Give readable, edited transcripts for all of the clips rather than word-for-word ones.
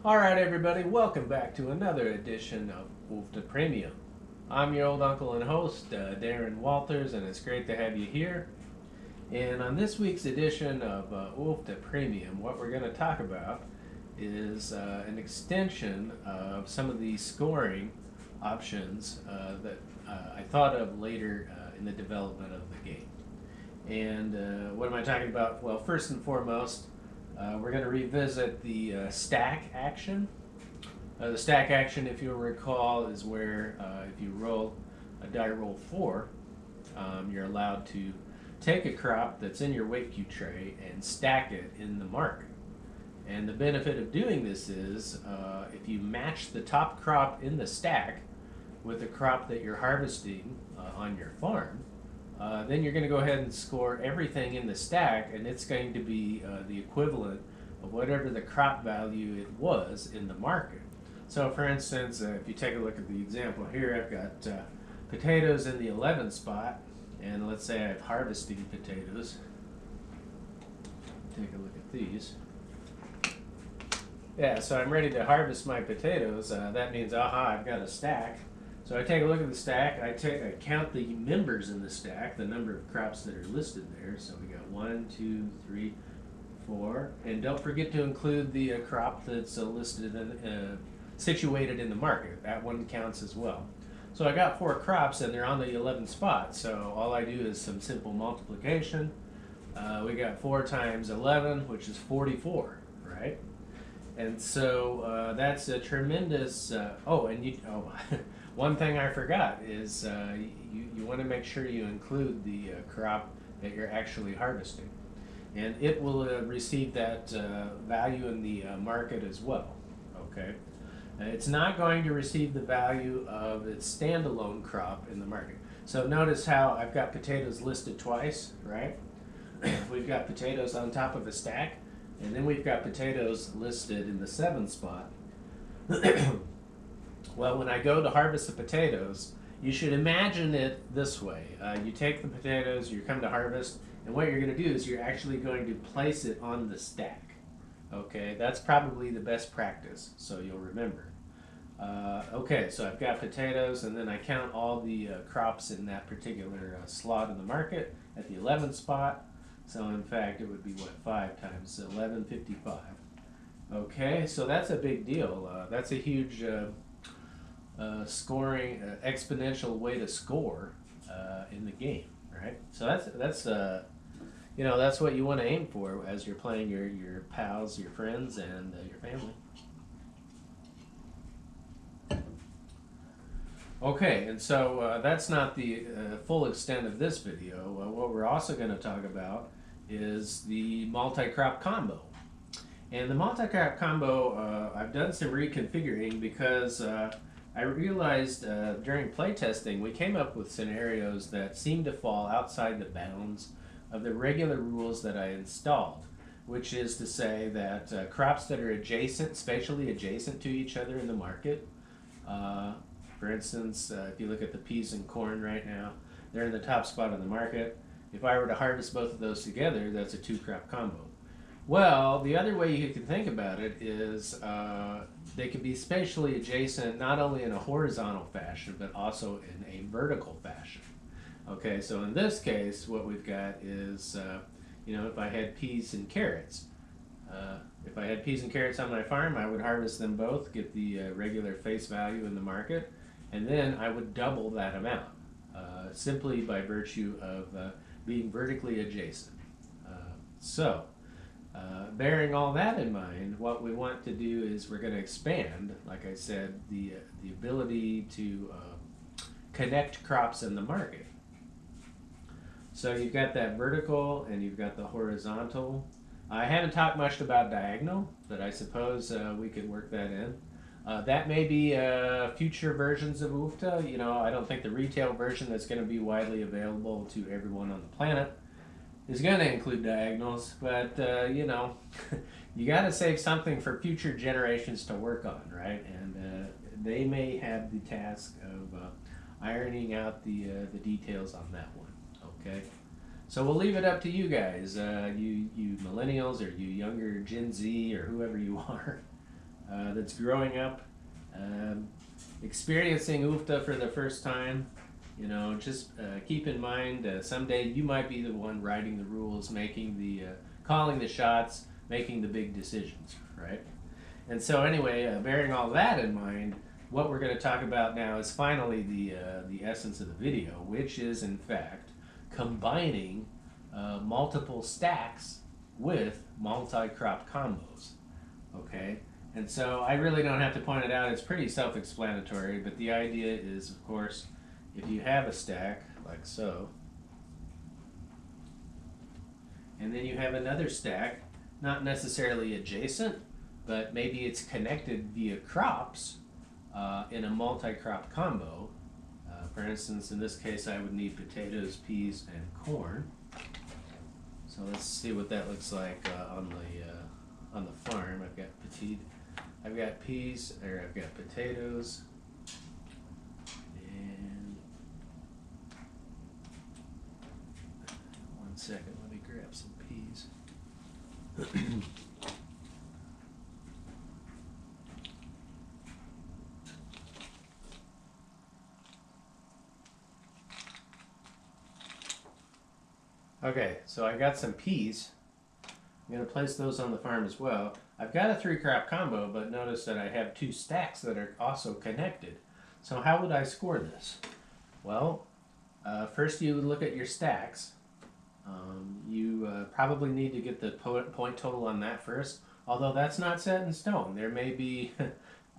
Alright everybody, welcome back to another edition of Wolfta Premium. I'm your old uncle and host, Darren Walters, and it's great to have you here. And on this week's edition of Wolfta Premium, what we're going to talk about is an extension of some of the scoring options that I thought of later in the development of the game. And what am I talking about? Well, first and foremost, we're going to revisit the stack action. The stack action, if you'll recall, is where if you roll a die roll 4, you're allowed to take a crop that's in your weight cube tray and stack it in the market. And the benefit of doing this is if you match the top crop in the stack with the crop that you're harvesting on your farm, then you're going to go ahead and score everything in the stack, and it's going to be the equivalent of whatever the crop value it was in the market. So for instance, if you take a look at the example here, I've got potatoes in the 11th spot, and let's say I've harvesting potatoes. Take a look at these. Yeah, so I'm ready to harvest my potatoes. That means, aha, I've got a stack. So I take a look at the stack, I count the members in the stack, the number of crops that are listed there. So we got 1, 2, 3, 4, and don't forget to include the crop that's listed in, situated in the market. That one counts as well. So I got 4 crops and they're on the 11th spot, so all I do is some simple multiplication. We got 4 times 11, which is 44, right? And so that's a tremendous, one thing I forgot is you want to make sure you include the crop that you're actually harvesting. And it will receive that value in the market as well, okay? It's not going to receive the value of its standalone crop in the market. So notice how I've got potatoes listed twice, right? We've got potatoes on top of a stack, and then we've got potatoes listed in the 7th spot. Well, when I go to harvest the potatoes, you should imagine it this way. You take the potatoes, you come to harvest, and what you're going to do is you're actually going to place it on the stack. Okay, that's probably the best practice, so you'll remember. Okay, so I've got potatoes, and then I count all the crops in that particular slot in the market at the 11th spot. So in fact, it would be what, 5 times 11, 55. Okay, so that's a big deal. That's a huge scoring exponential way to score in the game, right? So that's what you want to aim for as you're playing your pals, your friends, and your family. Okay, and so that's not the full extent of this video. What we're also going to talk about is the multi-crop combo. And the multi-crop combo, I've done some reconfiguring because I realized during playtesting we came up with scenarios that seemed to fall outside the bounds of the regular rules that I installed, which is to say that crops that are adjacent, spatially adjacent to each other in the market, for instance, if you look at the peas and corn right now, they're in the top spot on the market. If I were to harvest both of those together, that's a 2-crop combo. Well, the other way you can think about it is they can be spatially adjacent not only in a horizontal fashion, but also in a vertical fashion. Okay, so in this case, what we've got is, if I had peas and carrots, if I had peas and carrots on my farm, I would harvest them both, get the regular face value in the market, and then I would double that amount, simply by virtue of being vertically adjacent. Bearing all that in mind, what we want to do is we're going to expand, like I said, the ability to connect crops in the market. So you've got that vertical and you've got the horizontal. I haven't talked much about diagonal, but I suppose we could work that in. That may be future versions of Wolfta. I don't think the retail version that's going to be widely available to everyone on the planet is going to include diagonals, but you got to save something for future generations to work on, right? And they may have the task of ironing out the details on that one. Okay, so we'll leave it up to you guys, you millennials or you younger Gen Z or whoever you are. that's growing up, experiencing UFTA for the first time, just keep in mind someday you might be the one writing the rules, making calling the shots, making the big decisions, right? And so anyway, bearing all that in mind, what we're going to talk about now is finally the essence of the video, which is in fact combining multiple stacks with multi-crop combos. Okay, and so I really don't have to point it out. It's pretty self-explanatory, but the idea is, of course, if you have a stack like so, and then you have another stack, not necessarily adjacent, but maybe it's connected via crops in a multi-crop combo. For instance, in this case, I would need potatoes, peas, and corn. So let's see what that looks like on the farm. I've got peas, or I've got potatoes, and one second, let me grab some peas. Okay, so I got some peas. I'm going to place those on the farm as well. I've got a 3-crop combo, but notice that I have 2 stacks that are also connected. So how would I score this? Well, first you would look at your stacks. You probably need to get the point total on that first, although that's not set in stone. There may be,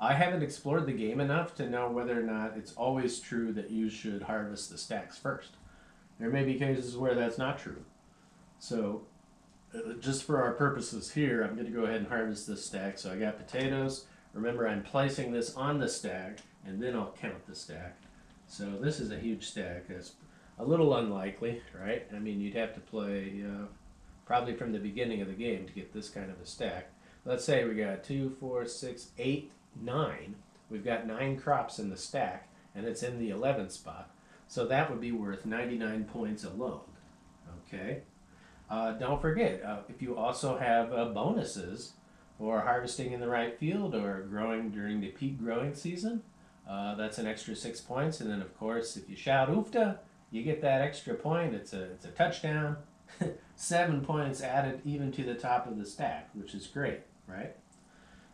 I haven't explored the game enough to know whether or not it's always true that you should harvest the stacks first. There may be cases where that's not true. So just for our purposes here, I'm going to go ahead and harvest this stack. So I got potatoes. Remember, I'm placing this on the stack, and then I'll count the stack. So this is a huge stack. It's a little unlikely, right? I mean, you'd have to play probably from the beginning of the game to get this kind of a stack. Let's say we got 2, 4, 6, 8, 9. We've got 9 crops in the stack, and it's in the 11th spot. So that would be worth 99 points alone. Okay. Don't forget, if you also have bonuses for harvesting in the right field or growing during the peak growing season, that's an extra 6 points. And then, of course, if you shout UFTA, you get that extra point. It's a touchdown. 7 points added even to the top of the stack, which is great, right?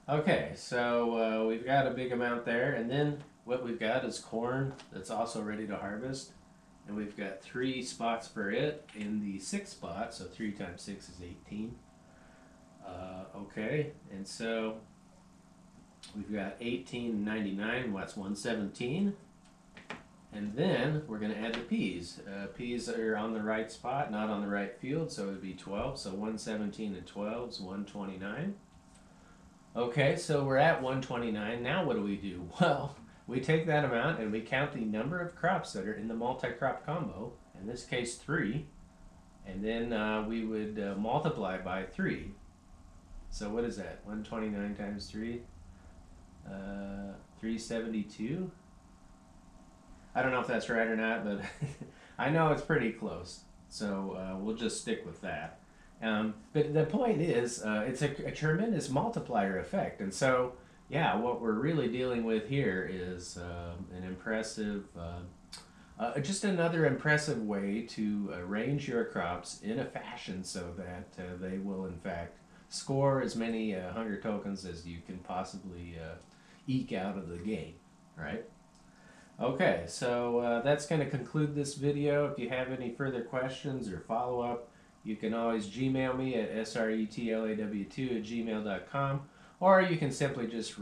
Okay, so we've got a big amount there. And then what we've got is corn that's also ready to harvest. And we've got 3 spots for it in the 6th spot, so 3 times 6 is 18. Okay, and so we've got 18.99, that's 117. And then we're going to add the peas. Peas are on the right spot, not on the right field, so it would be 12. So 117 and 12 is 129. Okay, so we're at 129. Now what do? Well, we take that amount and we count the number of crops that are in the multi-crop combo, in this case 3, and then we would multiply by 3. So what is that? 129 times 3? 372? I don't know if that's right or not, but I know it's pretty close. So we'll just stick with that. But the point is, it's a tremendous multiplier effect. And so, yeah, what we're really dealing with here is an impressive, just another impressive way to arrange your crops in a fashion so that they will, in fact, score as many hunger tokens as you can possibly eke out of the game, right? Okay, so that's going to conclude this video. If you have any further questions or follow-up, you can always Gmail me at sretlaw2@gmail.com, or you can simply just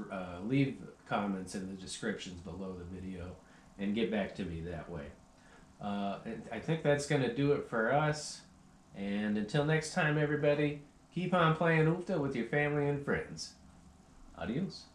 leave comments in the descriptions below the video and get back to me that way. I think that's going to do it for us. And until next time, everybody, keep on playing UFTA with your family and friends. Adios.